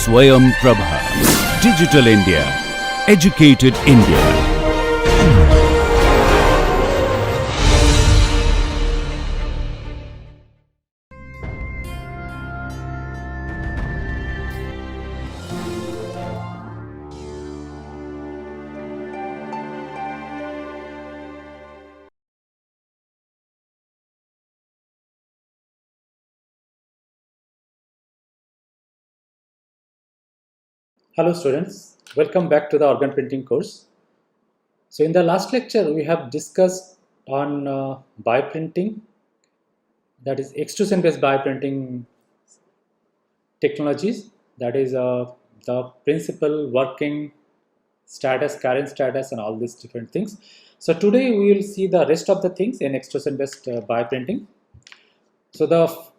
Swayam Prabha. Digital India. Educated India. Hello students, welcome back to the organ printing course. So in the last lecture we have discussed on bioprinting, that is extrusion based bioprinting technologies, that is the principal, working status, current status and all these different things. So today we will see the rest of the things in extrusion based bioprinting. So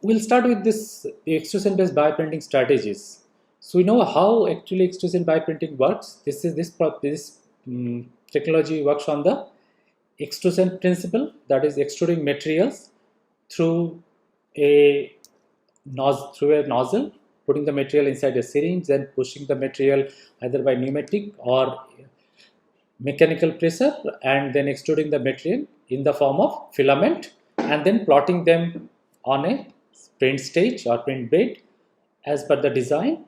we'll start with the extrusion based bioprinting strategies. So we know how actually extrusion bioprinting works. This technology works on the extrusion principle, that is extruding materials through a nozzle, putting the material inside a syringe, then pushing the material either by pneumatic or mechanical pressure, and then extruding the material in the form of filament, and then plotting them on a print stage or print bed as per the design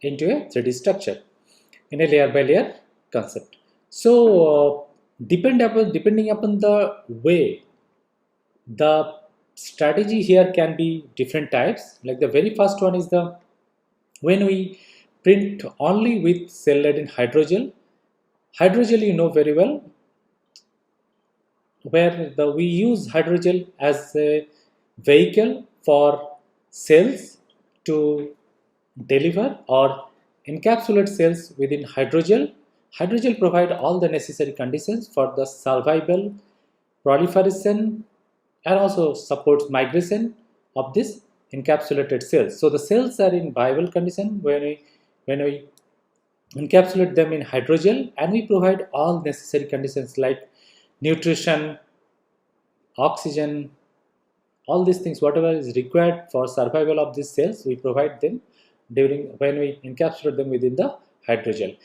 into a 3D structure in a layer by layer concept. So depending upon the way, the strategy here can be different types. Like the very first one is when we print only with cell laden hydrogel. Hydrogel you know very well, where we use hydrogel as a vehicle for cells to deliver or encapsulate cells within hydrogel. Hydrogel provide all the necessary conditions for the survival, proliferation and also supports migration of this encapsulated cells. So the cells are in viable condition when we encapsulate them in hydrogel, and we provide all necessary conditions like nutrition, oxygen, all these things, whatever is required for survival of these cells, we provide them when we encapsulate them within the hydrogel.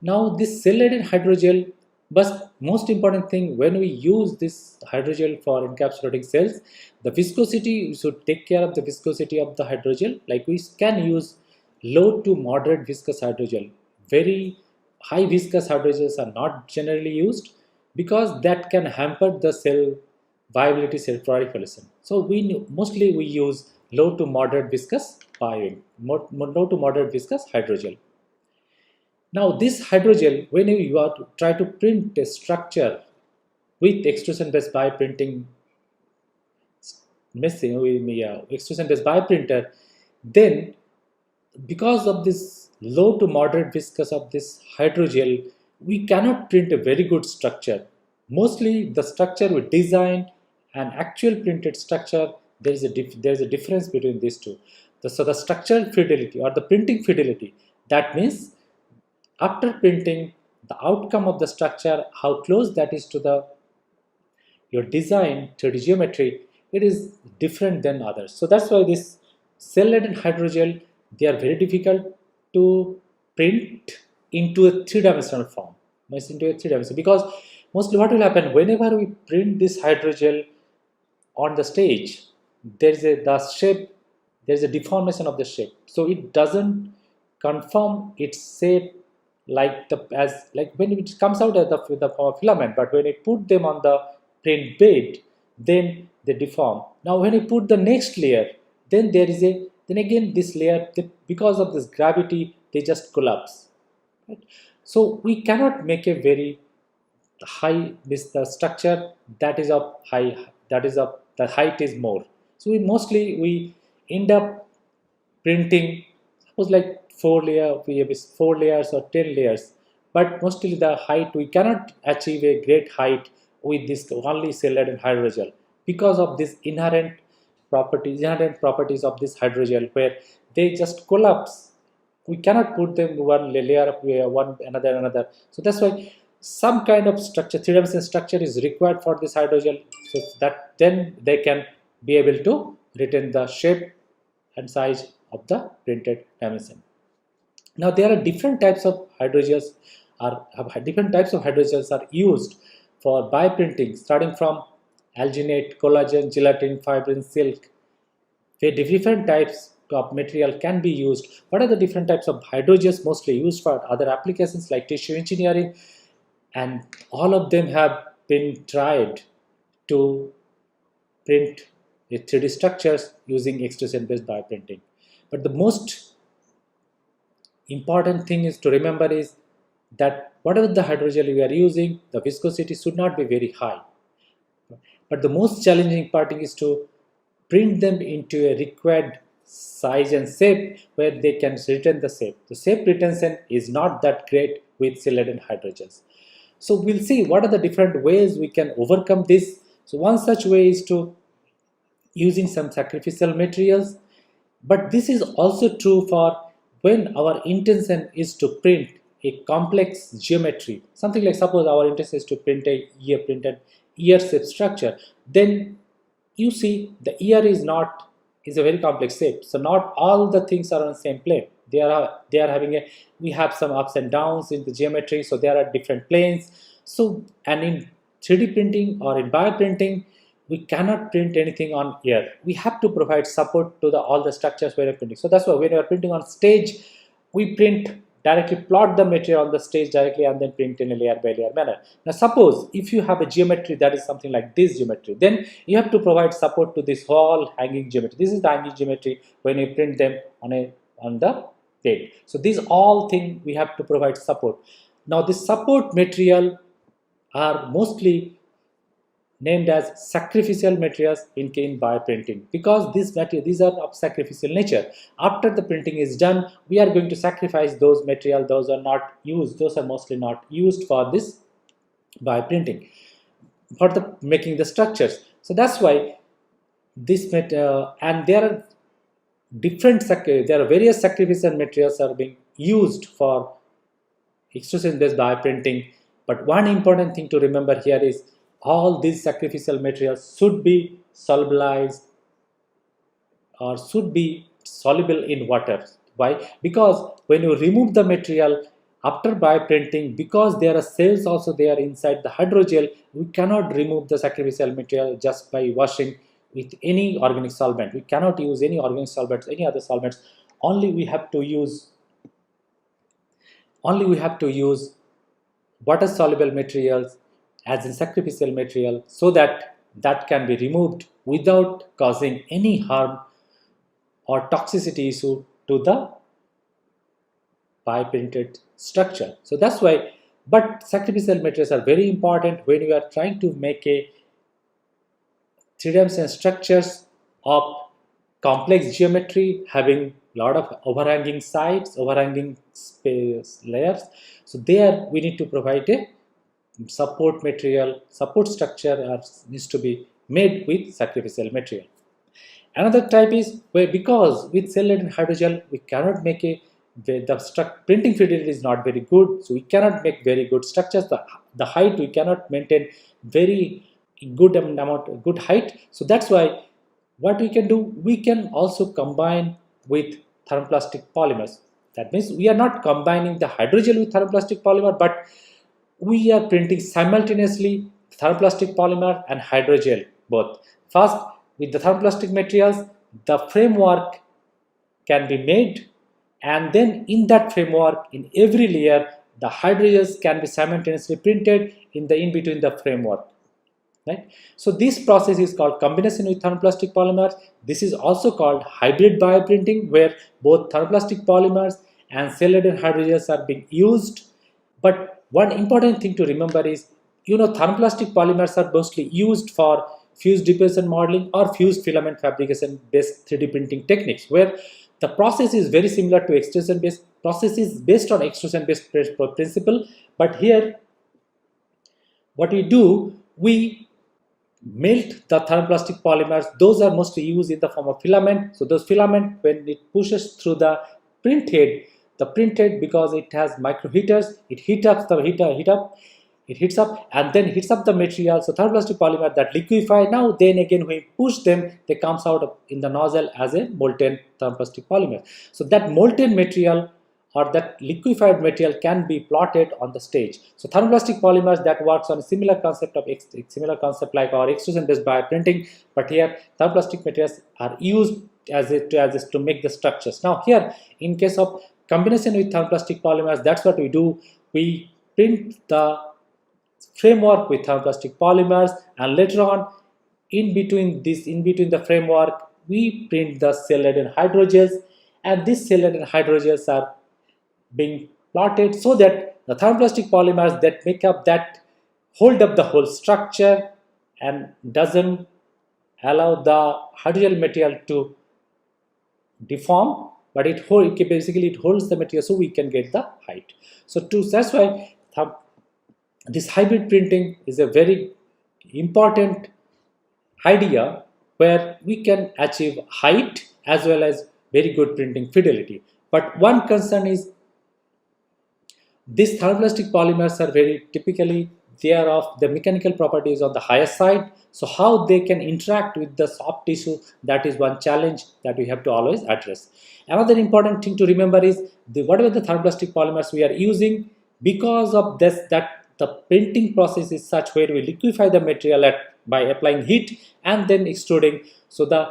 Now this cell laden hydrogel, but most important thing, when we use this hydrogel for encapsulating cells, the viscosity, we should take care of the viscosity of the hydrogel. Like we can use low to moderate viscous hydrogel. Very high viscous hydrogels are not generally used because that can hamper the cell viability, cell proliferation. So mostly we use low to moderate viscous low to moderate viscous hydrogel. Now this hydrogel, when you are to try to print a structure with extrusion based bioprinting extrusion based bioprinter, then because of this low to moderate viscous of this hydrogel, we cannot print a very good structure. Mostly the structure we design and actual printed structure, there is a difference between these two. So the structural fidelity or the printing fidelity, that means after printing, the outcome of the structure, how close that is to your design 3D geometry, it is different than others. So that's why this cell laden hydrogel, they are very difficult to print into a three-dimensional form. Because mostly what will happen, whenever we print this hydrogel on the stage, there's a deformation of the shape. So it doesn't conform its shape like when it comes out as the form of filament, but when you put them on the print bed, then they deform. Now when you put the next layer, then again this layer, because of this gravity, they just collapse. Right? So we cannot make a very high the structure that is of high, the height is more. So we end up printing, suppose like 4 layers or 10 layers, but mostly the height, we cannot achieve a great height with this only cell laden hydrogel because of this inherent properties of this hydrogel, where they just collapse. We cannot put them one layer up one another. So that's why some kind of structure, three-dimensional structure is required for this hydrogel, so that then they can be able to retain the shape and size of the printed dimension. Now there are different types of hydrogels are used for bioprinting, starting from alginate, collagen, gelatin, fibrin, silk, where different types of material can be used. What are the different types of hydrogels mostly used for? Other applications like tissue engineering, and all of them have been tried to print 3D structures using extrusion based bioprinting. But the most important thing is to remember is that whatever the hydrogel we are using, the viscosity should not be very high. But the most challenging part is to print them into a required size and shape where they can retain the shape. The shape retention is not that great with silicon hydrogels. So we'll see what are the different ways we can overcome this. So one such way is to using some sacrificial materials, but this is also true for when our intention is to print a complex geometry, something like suppose our intention is to print a ear shape structure. Then you see the ear is a very complex shape, so not all the things are on the same plane. They are having a, we have some ups and downs in the geometry, so there are different planes. So, and in 3D printing or in bioprinting, we cannot print anything on air. We have to provide support to all the structures we are printing. So that's why when we are printing on stage, we print directly, plot the material on the stage directly, and then print in a layer by layer manner. Now suppose if you have a geometry that is something like this geometry, then you have to provide support to this whole hanging geometry. This is the hanging geometry when you print them on the plate. So these all things we have to provide support. Now the support material are mostly named as sacrificial materials in bioprinting, because these are of sacrificial nature. After the printing is done, we are going to sacrifice those material. Those are not used. Those are mostly not used for this bioprinting, for the making the structures. So that's why this material, and there are various sacrificial materials are being used for extrusion based bioprinting. But one important thing to remember here is all these sacrificial materials should be solubilized or should be soluble in water. Why? Because when you remove the material after bioprinting, because there are cells also there inside the hydrogel, we cannot remove the sacrificial material just by washing with any organic solvent. We cannot use any organic solvents, any other solvents. Only we have to use water soluble materials as in sacrificial material, so that can be removed without causing any harm or toxicity issue to the bioprinted structure. So that's why, but sacrificial materials are very important when you are trying to make a three-dimensional structures of complex geometry having lot of overhanging sides, overhanging space layers. So there we need to provide a support material, support structure needs to be made with sacrificial material. Another type is where, because with cell laden hydrogel we cannot make the printing fidelity is not very good, so we cannot make very good structures. The height we cannot maintain very good height. So that's why what we can do, we can also combine with thermoplastic polymers. That means we are not combining the hydrogel with thermoplastic polymer, but we are printing simultaneously thermoplastic polymer and hydrogel both. First, with the thermoplastic materials, the framework can be made, and then in that framework, in every layer, the hydrogels can be simultaneously printed in between the framework. Right? So this process is called combination with thermoplastic polymers. This is also called hybrid bioprinting, where both thermoplastic polymers and cell laden hydrogels are being used. But one important thing to remember is, thermoplastic polymers are mostly used for fused deposition modeling or fused filament fabrication based 3D printing techniques, where the process is very similar to extrusion based processes based on extrusion based principle. But here, what we do, we melt the thermoplastic polymers. Those are mostly used in the form of filament. So those filament, when it pushes through the print head, because it has micro heaters, it heats up, and then heats up the material. So thermoplastic polymer that liquefy. Now then again when we push them, they comes out in the nozzle as a molten thermoplastic polymer. So that molten material or that liquefied material can be plotted on the stage. So thermoplastic polymers, that works on a similar concept like our extrusion based bioprinting, but here thermoplastic materials are used to make the structures. Now here, in case of combination with thermoplastic polymers, that's what we do. We print the framework with thermoplastic polymers, and later on, in between the framework, we print the cell laden hydrogels, and these cell laden hydrogels are being plotted so that the thermoplastic polymers that make up that hold up the whole structure and doesn't allow the hydrogel material to deform, but it holds the material so we can get the height. So that's why this hybrid printing is a very important idea where we can achieve height as well as very good printing fidelity. But one concern is these thermoplastic polymers are very typically, they are of the mechanical properties on the higher side. So how they can interact with the soft tissue, that is one challenge that we have to always address. Another important thing to remember is whatever the thermoplastic polymers we are using, because of this, that the printing process is such where we liquefy the material by applying heat and then extruding. So the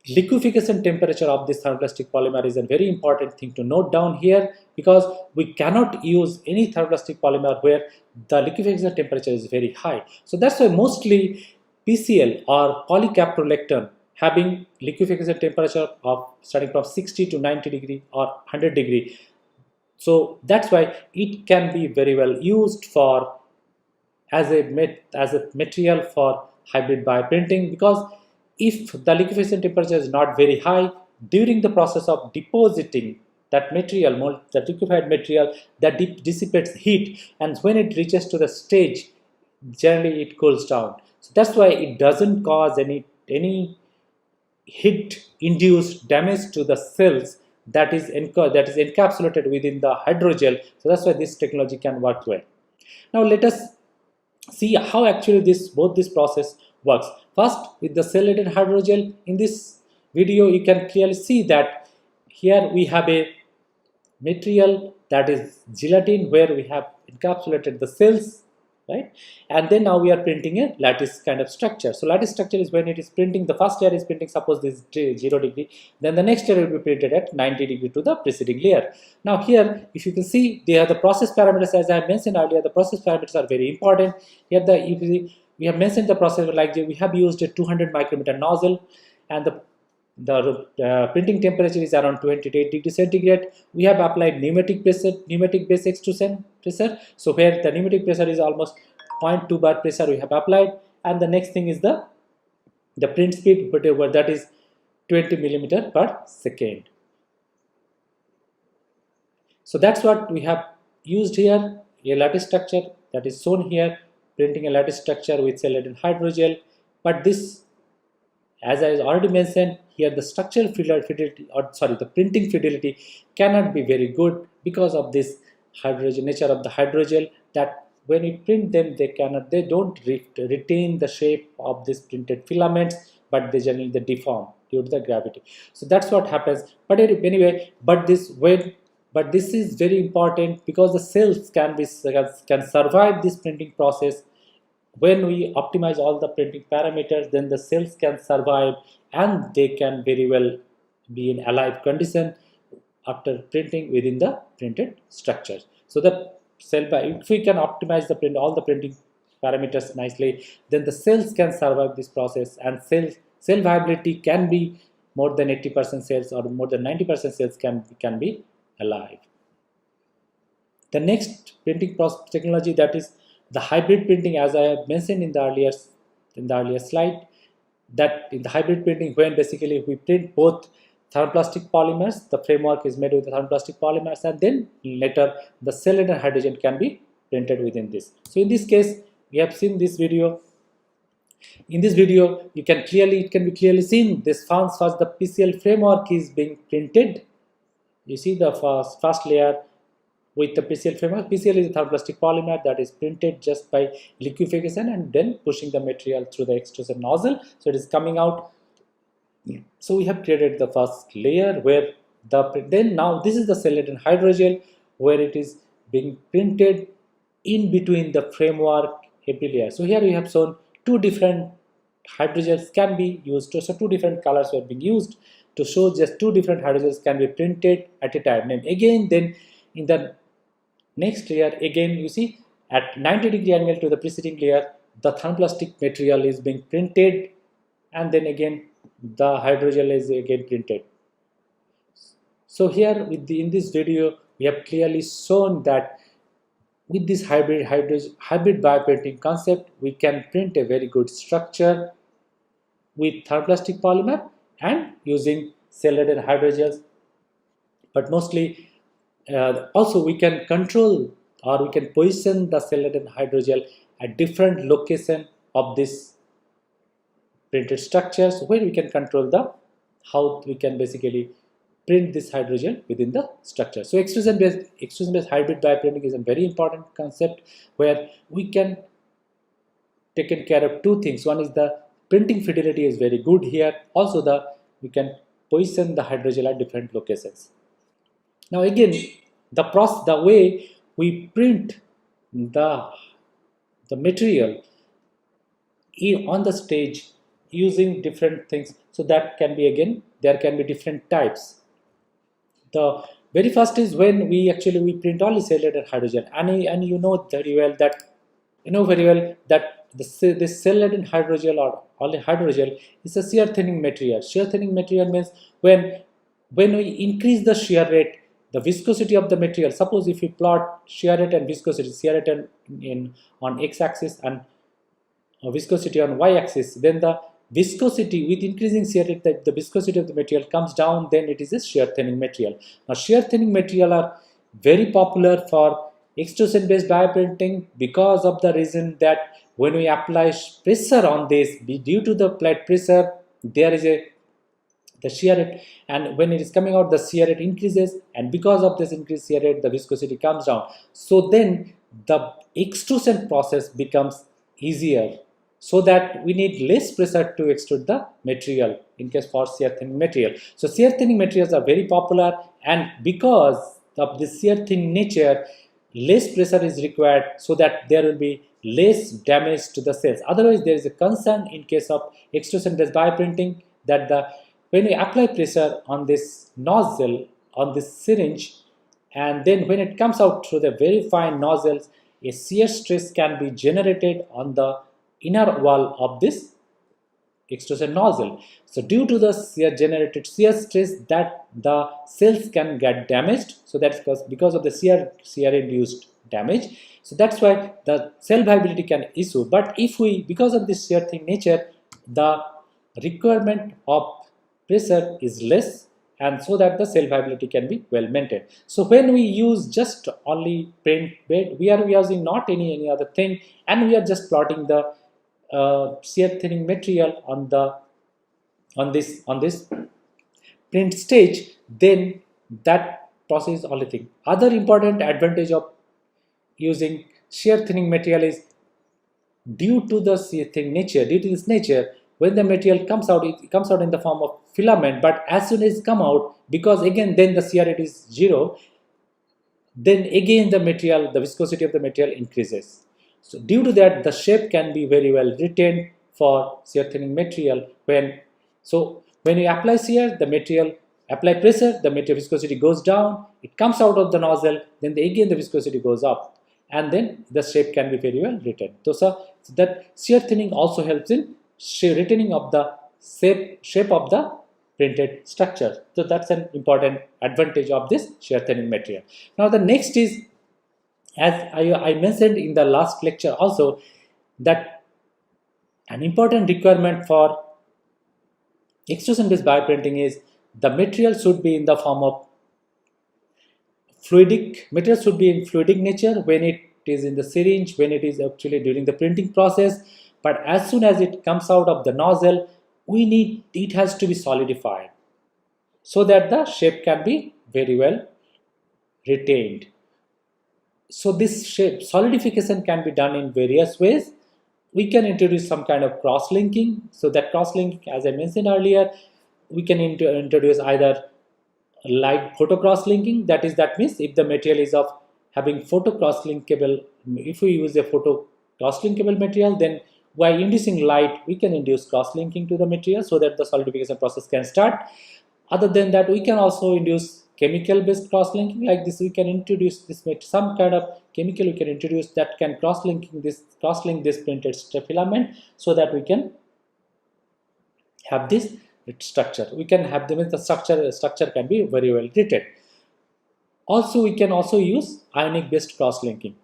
liquefaction temperature of this thermoplastic polymer is a very important thing to note down here, because we cannot use any thermoplastic polymer where the liquefaction temperature is very high. So that's why mostly PCl or polycaprolactam having liquefaction temperature of starting from 60 to 90 degree or 100 degree. So that's why it can be very well used for as a material for hybrid bioprinting, because if the liquefaction temperature is not very high, during the process of depositing that material, that liquefied material, that dissipates heat, and when it reaches to the stage, generally it cools down. So that's why it doesn't cause any heat induced damage to the cells that is encapsulated within the hydrogel. So that's why this technology can work well. Now let us see how actually both this process works. First, with the cell laden hydrogel, in this video you can clearly see that here we have a material that is gelatin where we have encapsulated the cells, right? And then now we are printing a lattice kind of structure. So lattice structure is when it is printing, the first layer is printing, suppose this is 0 degree, then the next layer will be printed at 90 degree to the preceding layer. Now here, if you can see, they are the process parameters. As I mentioned earlier, the process parameters are very important. Here we have mentioned the process, like we have used a 200 micrometer nozzle, and the printing temperature is around 28 degrees centigrade. We have applied pneumatic base extrusion pressure. So where the pneumatic pressure is almost 0.2 bar pressure we have applied, and the next thing is the print speed, whatever that is 20 millimeter per second. So that's what we have used here, a lattice structure that is shown here, printing a lattice structure with cell laden hydrogel. But this, as I already mentioned, here the structural fidelity, the printing fidelity cannot be very good because of this nature of the hydrogel, that when you print them, they don't retain the shape of these printed filaments, but they generally deform due to the gravity. So that's what happens. But anyway, this is very important, because the cells can survive this printing process. When we optimize all the printing parameters, then the cells can survive and they can very well be in alive condition after printing within the printed structures. So if we can optimize all the printing parameters nicely, then the cells can survive this process, and cell viability can be more than 80% cells or more than 90% cells can be alive. The next printing process technology, that is the hybrid printing, as I have mentioned in the earlier slide, that in the hybrid printing, when basically we print both thermoplastic polymers, the framework is made with the thermoplastic polymers, and then later the cell laden hydrogen can be printed within this. So in this case, we have seen this video. In this video, it can be clearly seen this first the PCl framework is being printed. You see the first layer with the PCl framework. PCl is a thermoplastic polymer that is printed just by liquefaction and then pushing the material through the extrusion nozzle. So it is coming out. So we have created the first layer where then now this is the silicon hydrogel where it is being printed in between the framework AP layer. So here we have shown two different hydrogels can be used. So two different colors were being used to show just two different hydrogels can be printed at a time. And again, then in the next layer, again you see at 90-degree angle to the preceding layer, the thermoplastic material is being printed, and then again the hydrogel is again printed. So here in this video, we have clearly shown that with this hybrid bioprinting concept, we can print a very good structure with thermoplastic polymer and using cell-laden hydrogels. But mostly also we can control or we can position the cell-laden hydrogel at different location of this printed structures, where we can control the how we can basically print this hydrogel within the structure. So extrusion-based hybrid bioprinting is a very important concept where we can take care of two things. One is the printing fidelity is very good here. Also we can position the hydrogel at different locations. Now again, the way we print the material on the stage using different things, so that can be, again, there can be different types. The very first is when we print only cell-laden hydrogel, and you know very well that this cell-laden hydrogel or only hydrogel is a shear thinning material. Shear thinning material means when we increase the shear rate, the viscosity of the material. Suppose if you plot shear rate and viscosity, shear rate on x-axis and viscosity on y-axis, then the viscosity, with increasing shear rate, the viscosity of the material comes down, then it is a shear thinning material. Now shear thinning material are very popular for extrusion-based bioprinting because of the reason that when we apply pressure on this, due to the applied pressure, there is the shear rate, and when it is coming out, the shear rate increases, and because of this increased shear rate, the viscosity comes down. So then the extrusion process becomes easier, so that we need less pressure to extrude the material in case for shear thinning material. So shear thinning materials are very popular, and because of the shear thinning nature, less pressure is required so that there will be less damage to the cells. Otherwise, there is a concern in case of extrusion-based bioprinting that when we apply pressure on this nozzle, on this syringe, and then when it comes out through the very fine nozzles, a shear stress can be generated on the inner wall of this extrusion nozzle. So due to the generated shear stress, that the cells can get damaged. So that's because of the shear induced damage. So that's why the cell viability can issue. But if we, because of this shear thinning nature, the requirement of pressure is less, and so that the cell viability can be well maintained. So when we use just only print bed, we are using not any other thing, and we are just plotting the shear thinning material on this print stage, then that process is only thing. Other important advantage of using shear thinning material is due to the shear thinning nature, due to this nature, when the material comes out, it comes out in the form of filament, but as soon as it come out, because again then the shear rate is 0, then again the viscosity of the material increases. So due to that, the shape can be very well retained for shear thinning material. When you apply shear, apply pressure, the material viscosity goes down, it comes out of the nozzle, then again the viscosity goes up, and then the shape can be very well retained. So that shear thinning also helps in retaining of the shape of the printed structure. So that's an important advantage of this shear thinning material. Now the next is, as I mentioned in the last lecture also, that an important requirement for extrusion-based bioprinting is the material should be in the form of fluidic. Material should be in fluidic nature when it is in the syringe, when it is actually during the printing process. But as soon as it comes out of the nozzle, it has to be solidified so that the shape can be very well retained. So this shape solidification can be done in various ways. We can introduce some kind of cross-linking. So that cross-linking, as I mentioned earlier, we can introduce either like photo cross linking. That means if the material is of having photo cross linkable, if we use a photo cross linkable material, then by inducing light we can induce cross linking to the material so that the solidification process can start. Other than that, we can also induce chemical based cross linking. Like this, we can introduce this some kind of chemical we can introduce that can cross link this printed filament so that we can have this structure. We can have them, the structure can be very well treated. Also, we can also use ionic based cross linking.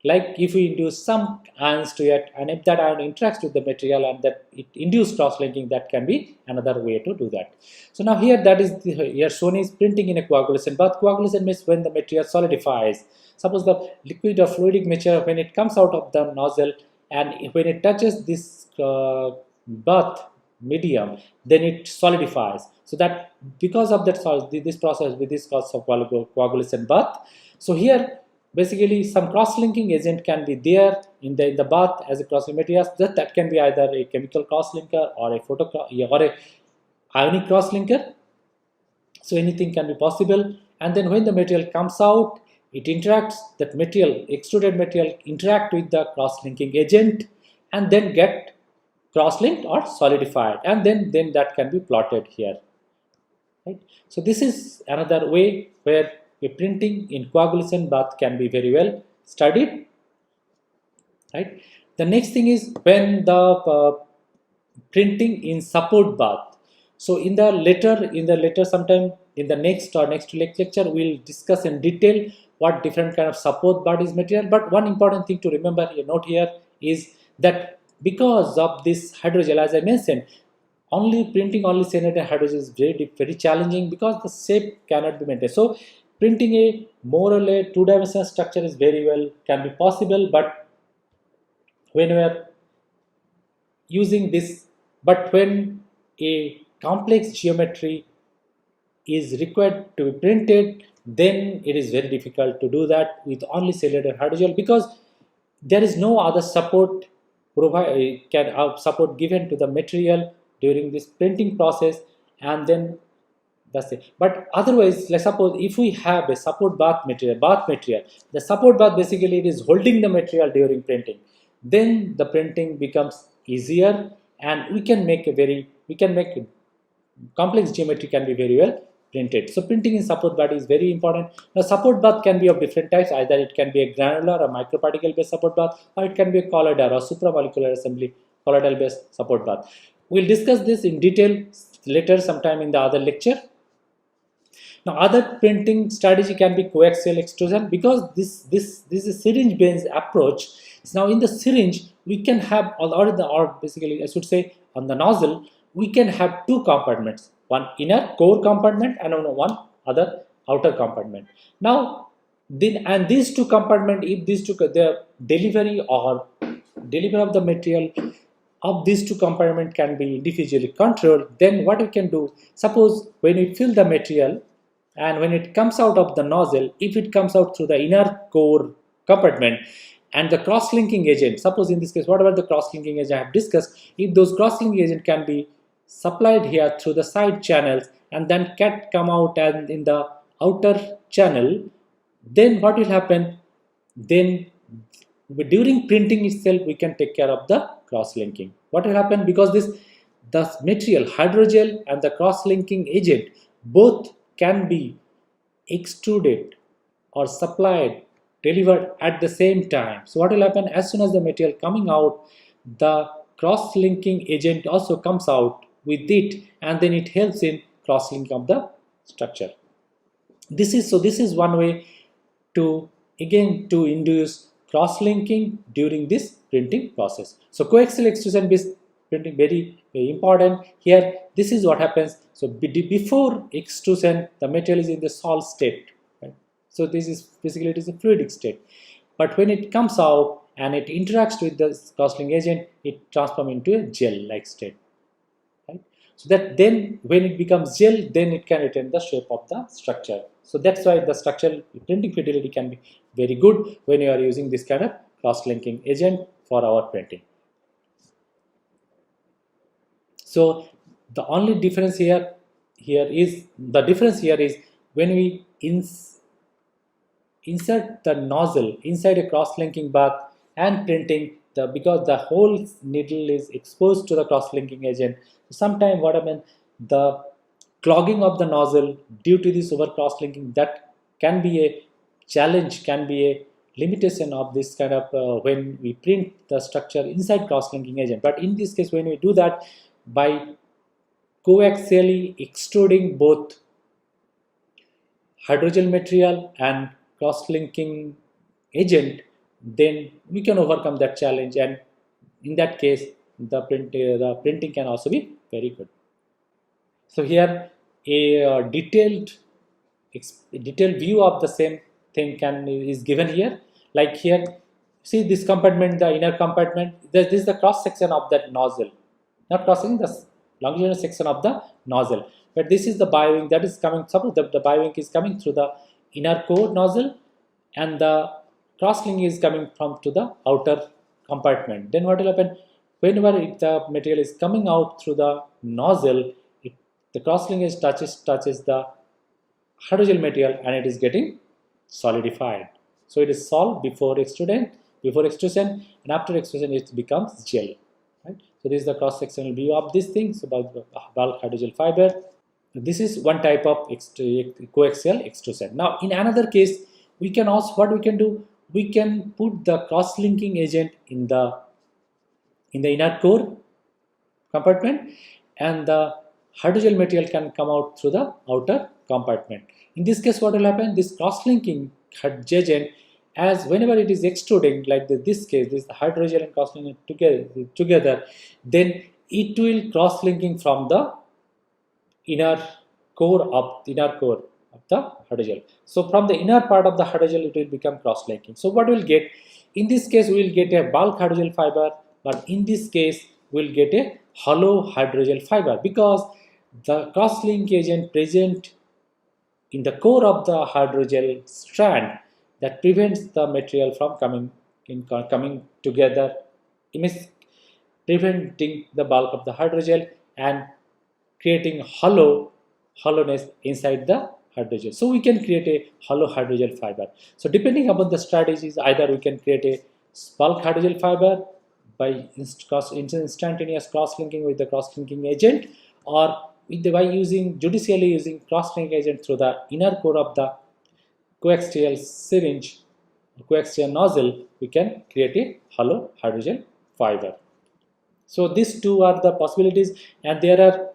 Like if we induce some ions to it, and if that ion interacts with the material and that it induces cross linking, that can be another way to do that. So now here, that is here shown is printing in a coagulation bath. Coagulation means when the material solidifies. Suppose the liquid or fluidic material, when it comes out of the nozzle and when it touches this bath medium, then it solidifies. So that because of that this process with this cause of coagulation bath. So here basically some cross-linking agent can be there in the bath as a cross-linking material. That can be either a chemical cross-linker or a or a ionic cross-linker. So anything can be possible. And then when the material comes out, it interacts, that material, extruded material interact with the cross-linking agent and then get cross-linked or solidified, and then that can be plotted here. Right? So this is another way where a printing in coagulation bath can be very well studied. Right? The next thing is when the printing in support bath. So in the later sometime in the next lecture, we'll discuss in detail what different kind of support bath is material. But one important thing to remember, a note here, is that because of this hydrogel, as I mentioned, printing only cyanated hydrogel is very challenging because the shape cannot be maintained. So printing a more or less two-dimensional structure is very well can be possible, but when we are using this, but when a complex geometry is required to be printed, then it is very difficult to do that with only cylinder hydrogel because there is no other support support given to the material during this printing process, and then that's it. But otherwise, let's suppose if we have a support bath material, the support bath basically it is holding the material during printing. Then the printing becomes easier, and we can make complex geometry can be very well printed. So printing in support bath is very important. Now support bath can be of different types. Either it can be a granular or microparticle based support bath, or it can be a colloidal or supramolecular assembly colloidal based support bath. We'll discuss this in detail later sometime in the other lecture. Now other printing strategy can be coaxial extrusion, because this is syringe based approach. So now in the syringe we can have or basically I should say on the nozzle we can have two compartments, one inner core compartment and one other outer compartment. Now these two compartments, if the delivery of the material of these two compartments can be individually controlled, then what we can do, suppose when we fill the material and when it comes out of the nozzle, if it comes out through the inner core compartment and the cross-linking agent, suppose in this case whatever the cross-linking agent I have discussed, if those cross-linking agent can be supplied here through the side channels and then can come out and in the outer channel, then what will happen, then during printing itself we can take care of the cross-linking. What will happen, because the material hydrogel and the cross-linking agent both can be extruded or supplied, delivered at the same time. So what will happen, as soon as the material coming out, the cross-linking agent also comes out with it, and then it helps in cross-linking of the structure. This is one way to induce cross-linking during this printing process. So coaxial extrusion based printing very important here. This is what happens. So before extrusion the material is in the solid state, right? So this is basically it is a fluidic state, but when it comes out and it interacts with the cross-linking agent, it transforms into a gel like state. So that then when it becomes gel, then it can retain the shape of the structure. So that's why the structural printing fidelity can be very good when you are using this kind of cross-linking agent for our printing. So the only difference here is when we insert the nozzle inside a cross-linking bath and printing because the whole needle is exposed to the cross-linking agent. Sometimes what happens, the clogging of the nozzle due to this over cross-linking, that can be a challenge, can be a limitation of this kind of when we print the structure inside cross-linking agent. But in this case, when we do that by coaxially extruding both hydrogel material and cross-linking agent, then we can overcome that challenge, and in that case the printing can also be very good. So here a detailed view of the same thing is given here. Like here, see this compartment, the inner compartment, this is the cross section of that nozzle, not crossing the longitudinal section of the nozzle, but this is the biowing that is coming. Suppose the biowing is coming through the inner core nozzle and the cross-linking is coming from to the outer compartment. Then what will happen, whenever the material is coming out through the nozzle, the cross-linkage touches the hydrogel material and it is getting solidified. So it is solved before extrusion, and after extrusion it becomes gel. Right? So this is the cross-sectional view of this thing. So bulk hydrogel fiber. This is one type of coaxial extrusion. Now in another case, we can also, what we can do, we can put the cross-linking agent in the inner core compartment, and the hydrogel material can come out through the outer compartment. In this case, what will happen, this cross-linking agent, as whenever it is extruding, like this case, this hydrogel and cross-linking together, then it will cross-linking from the inner core of the hydrogel. So from the inner part of the hydrogel, it will become cross-linking. So what we'll get, in this case, we will get a bulk hydrogel fiber, but in this case, we'll get a hollow hydrogel fiber, because the cross-link agent present in the core of the hydrogel strand that prevents the material from coming together, preventing the bulk of the hydrogel and creating hollowness inside the hydrogel. So we can create a hollow hydrogel fiber. So depending upon the strategies, either we can create a bulk hydrogel fiber by instantaneous cross-linking with the cross-linking agent, or by judicially using cross-linking agent through the inner core of the coaxial syringe, coaxial nozzle, we can create a hollow hydrogel fiber. So these two are the possibilities, and there are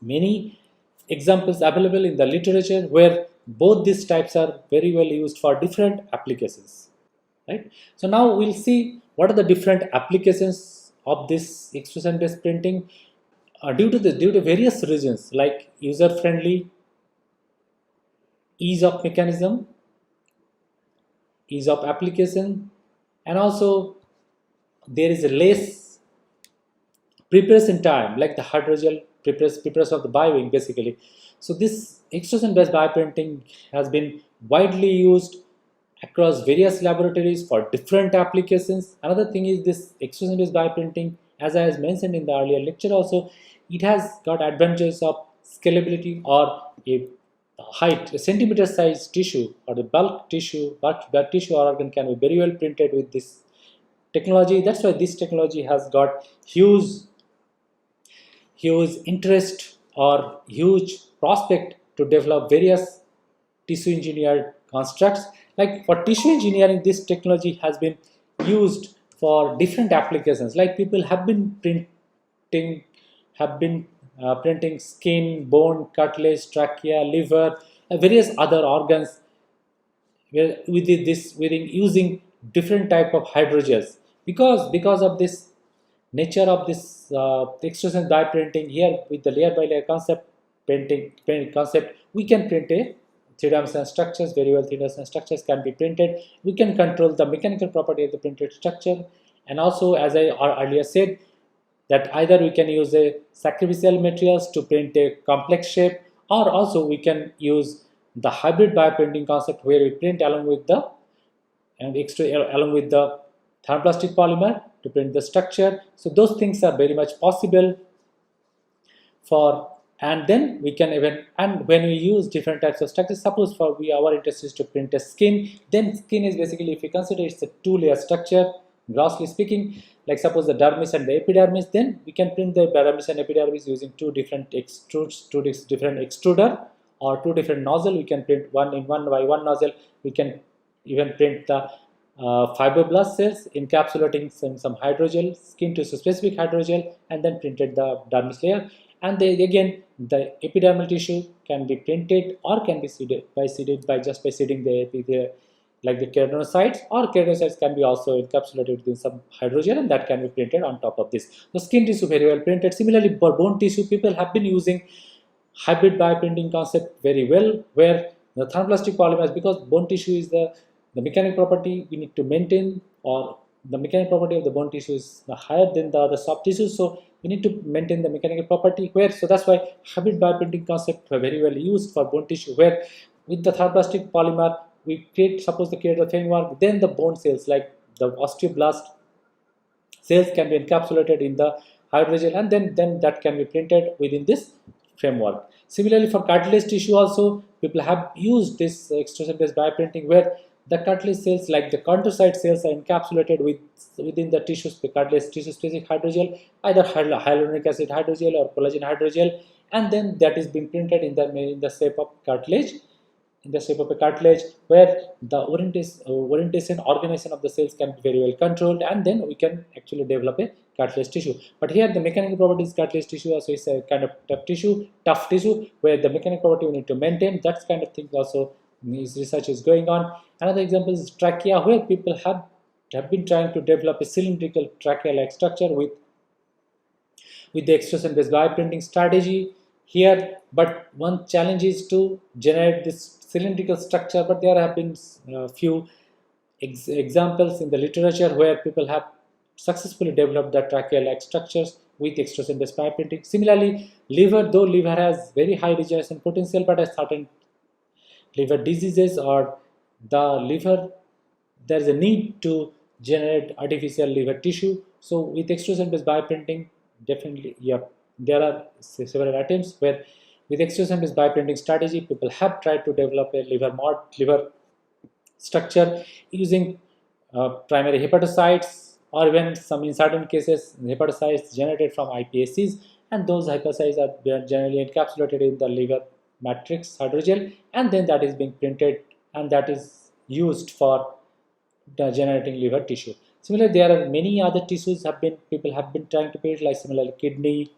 many examples available in the literature where both these types are very well used for different applications. Right? So now we'll see what are the different applications of this extrusion-based printing due to various reasons, like user-friendly, ease of mechanism, ease of application, and also there is a less preparation time, like the hydrogel preparation of the biowing basically. So this extrusion-based bioprinting has been widely used across various laboratories for different applications. Another thing is this extrusion-based bioprinting, as I have mentioned in the earlier lecture also, it has got advantages of scalability, or a centimeter size tissue or the bulk tissue or organ can be very well printed with this technology. That's why this technology has got huge interest or huge prospect to develop various tissue engineered constructs. Like for tissue engineering, this technology has been used for different applications. Like people have been printing skin, bone, cartilage, trachea, liver, various other organs using different type of hydrogels. Because of this nature of this extrusion die printing, here with the layer by layer printing concept, we can print a three-dimensional structures, very well three-dimensional structures can be printed. We can control the mechanical property of the printed structure, and also, as I earlier said, that either we can use a sacrificial materials to print a complex shape, or also we can use the hybrid bioprinting concept where we print along with the thermoplastic polymer to print the structure. So those things are very much possible for And then we can even, and when we use different types of structures, suppose for our interest is to print a skin, then skin is basically, if you consider it's a two-layer structure, grossly speaking, like suppose the dermis and the epidermis, then we can print the dermis and epidermis using two different different extruder or two different nozzle. We can print one in one by one nozzle. We can even print the fibroblast cells encapsulating some hydrogel, skin tissue specific hydrogel, and then printed the dermis layer. And again, the epidermal tissue can be printed or can be seeded by seeding the like the keratinocytes, or keratinocytes can be also encapsulated within some hydrogel, and that can be printed on top of this. The skin tissue very well printed. Similarly, for bone tissue, people have been using hybrid bioprinting concept very well, where the thermoplastic polymers, because bone tissue is the mechanical property we need to maintain, or the mechanical property of the bone tissue is higher than the other soft tissues, so we need to maintain the mechanical property, where so that's why hybrid bioprinting concept were very well used for bone tissue, where with the thermoplastic polymer we create the framework, then the bone cells like the osteoblast cells can be encapsulated in the hydrogel, and then that can be printed within this framework. Similarly, for cartilage tissue also, people have used this extrusion-based bioprinting, where the cartilage cells like the chondrocyte cells are encapsulated within the cartilage tissue specific hydrogel, either hyaluronic acid hydrogel or collagen hydrogel, and then that is being printed in the shape of cartilage, where the orientation organization of the cells can be very well controlled, and then we can actually develop a cartilage tissue. But here the mechanical properties cartilage tissue also is a kind of tough tissue, where the mechanical property we need to maintain. That kind of thing also research is going on. Another example is trachea, where people have been trying to develop a cylindrical trachea-like structure with the extrusion-based bioprinting strategy here. But one challenge is to generate this cylindrical structure, but there have been few examples in the literature where people have successfully developed the trachea-like structures with extrusion-based bioprinting. Similarly, though liver has very high regeneration potential, but a certain liver diseases or the liver, there is a need to generate artificial liver tissue. So with extrusion-based bioprinting, definitely, there are several attempts where with extrusion-based bioprinting strategy, people have tried to develop a liver structure using primary hepatocytes, or even in certain cases hepatocytes generated from iPSCs, and those hepatocytes are generally encapsulated in the liver matrix hydrogel, and then that is being printed, and that is used for generating liver tissue. Similarly, there are many other tissues people have been trying to print, like similarly kidney,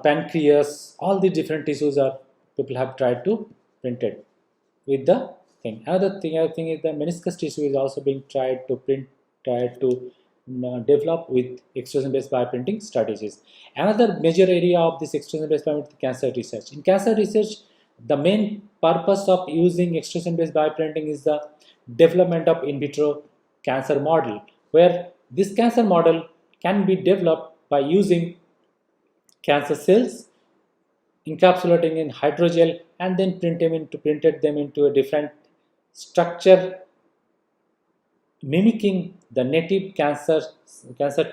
pancreas, all the different tissues are people have tried to print it with the thing. Another thing is the meniscus tissue is also being tried to develop with extrusion-based bioprinting strategies. Another major area of this extrusion-based bioprinting is cancer research. In cancer research, the main purpose of using extrusion-based bioprinting is the development of in vitro cancer model, where this cancer model can be developed by using cancer cells, encapsulating in hydrogel, and then printed them into a different structure mimicking the native cancer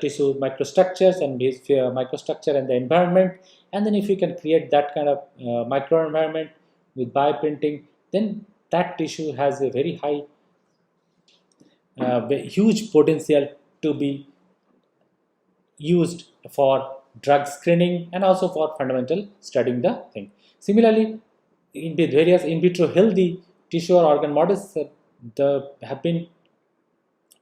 tissue microstructures and this microstructure and the environment. And then if you can create that kind of microenvironment with bioprinting, then that tissue has a very high huge potential to be used for drug screening and also for fundamental studying the thing. Similarly, in the various in vitro healthy tissue or organ models have been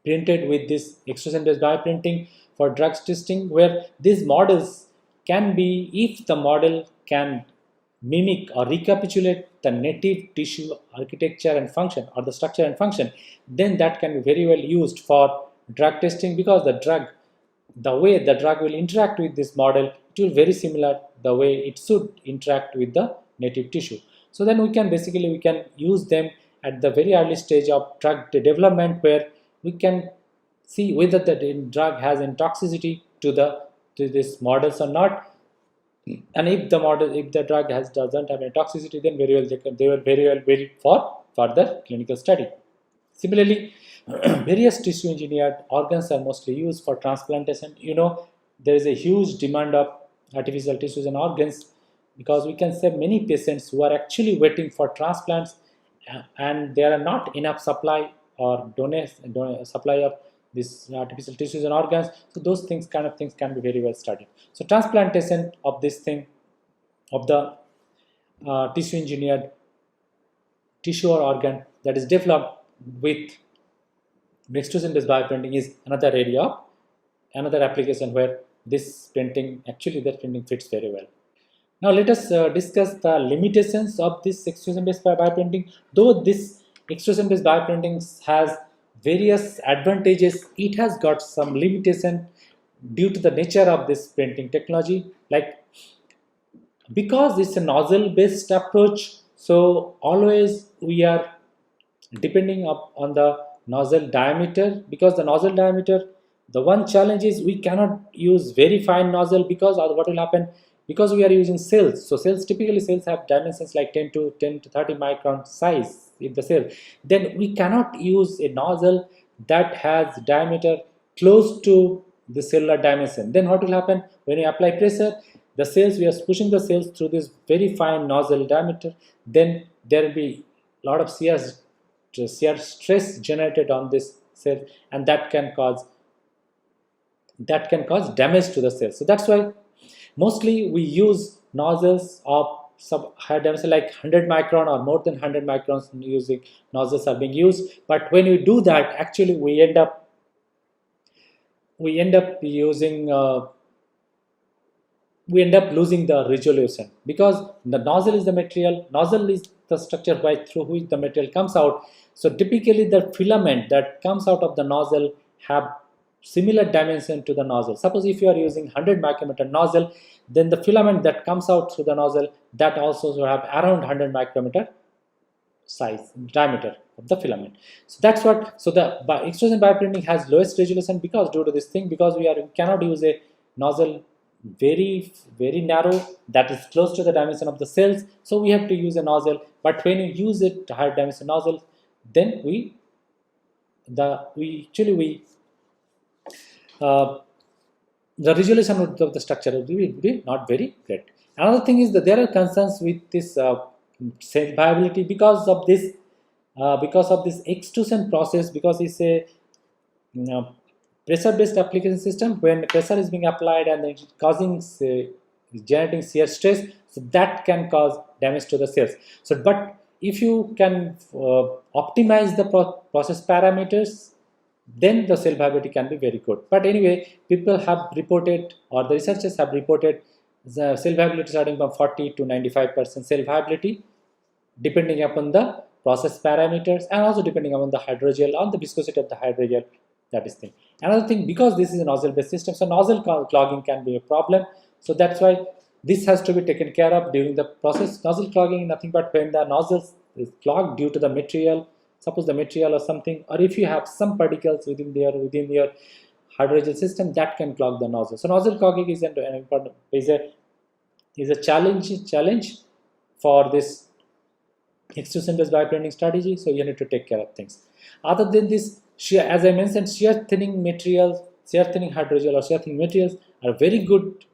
printed with this extrusion-based bioprinting for drugs testing, where these models can be, if the model can mimic or recapitulate the native tissue architecture and function, or the structure and function, then that can be very well used for drug testing, because the way the drug will interact with this model, it will be very similar the way it should interact with the native tissue. So then we can use them at the very early stage of drug development, where we can see whether the drug has any toxicity to these models or not. And if the drug doesn't have any toxicity, then they will very well wait for further clinical study. Similarly, various tissue engineered organs are mostly used for transplantation. There is a huge demand of artificial tissues and organs, because we can save many patients who are actually waiting for transplants, and there are not enough supply or supply of these artificial tissues and organs. So those things can be very well studied. So transplantation of this thing, of the tissue engineered tissue or organ that is developed with extrusion based bioprinting, is another area of another application where this printing, actually that printing fits very well. Now let us discuss the limitations of this extrusion based bioprinting. Though this extrusion based bioprinting has various advantages, it has got some limitation due to the nature of this printing technology. Like, because it's a nozzle based approach, so always we are depending on the nozzle diameter. Because the nozzle diameter, the one challenge is we cannot use very fine nozzle, because what will happen, because we are using cells. So typically cells have dimensions like 10 to 30 micron size in the cell. Then we cannot use a nozzle that has diameter close to the cellular dimension. Then what will happen, when you apply pressure, the cells, we are pushing the cells through this very fine nozzle diameter, then there will be a lot of shear stress generated on this cell, and that can cause damage to the cell. So that's why mostly we use nozzles of some higher dimension like 100 micron or more than 100 microns. Using nozzles are being used, but when we do that, actually we end up using we end up losing the resolution, because the nozzle is the material, nozzle is the structure through which the material comes out. So typically the filament that comes out of the nozzle have similar dimension to the nozzle. Suppose if you are using 100 micrometer nozzle, then the filament that comes out through the nozzle, that also will have around 100 micrometer size diameter of the filament. So that's what, so the extrusion bioprinting has lowest resolution, because due to this thing, because we cannot use a nozzle very narrow that is close to the dimension of the cells, so we have to use a nozzle. But when you use it higher dimension nozzle, then the resolution of the structure will be not very great. Another thing is that there are concerns with this cell viability because of this extrusion process, because it's a pressure based application system. When pressure is being applied and it is causing generating shear stress, so that can cause damage to the cells. So but if you can optimize the process parameters, then the cell viability can be very good. But anyway, people have reported, or the researchers have reported, the cell viability starting from 40 to 95% cell viability, depending upon the process parameters, and also depending upon the hydrogel, on the viscosity of the hydrogel. That is thing. Another thing, because this is a nozzle based system, so nozzle clogging can be a problem. So that's why this has to be taken care of during the process. Nozzle clogging is nothing but when the nozzle is clogged due to the material, suppose the material or something, or if you have some particles within your hydrogel system, that can clog the nozzle. So nozzle clogging is an important, is a challenge for this extrusion based bioprinting strategy. So you need to take care of things. Other than this, as I mentioned, shear thinning materials, shear thinning hydrogel or shear thinning materials are very good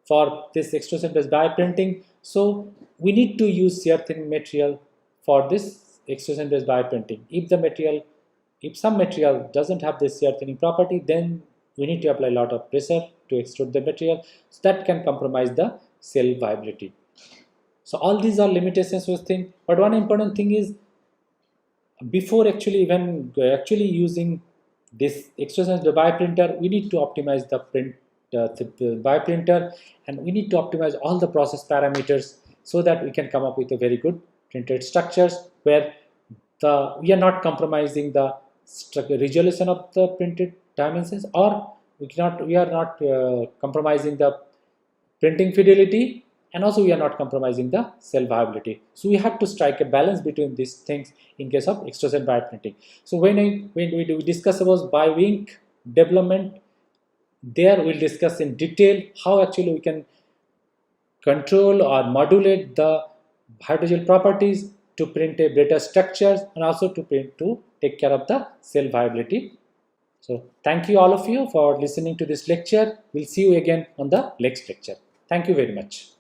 for this extrusion based bioprinting. So we need to use shear thinning material for this extrusion based bioprinting. If some material doesn't have this shear thinning property, then we need to apply a lot of pressure to extrude the material. So that can compromise the cell viability. So all these are limitations with thing. But one important thing is, before actually using this extrusion bioprinter, we need to optimize the bioprinter, and we need to optimize all the process parameters so that we can come up with a very good printed structures where we are not compromising the resolution of the printed dimensions, or we are not compromising the printing fidelity, and also we are not compromising the cell viability. So we have to strike a balance between these things in case of extrusion bioprinting. So when we discuss about BioInk development, there we'll discuss in detail how actually we can control or modulate the hydrogel properties to print a better structures, and also to take care of the cell viability. So thank you all of you for listening to this lecture. We'll see you again on the next lecture. Thank you very much.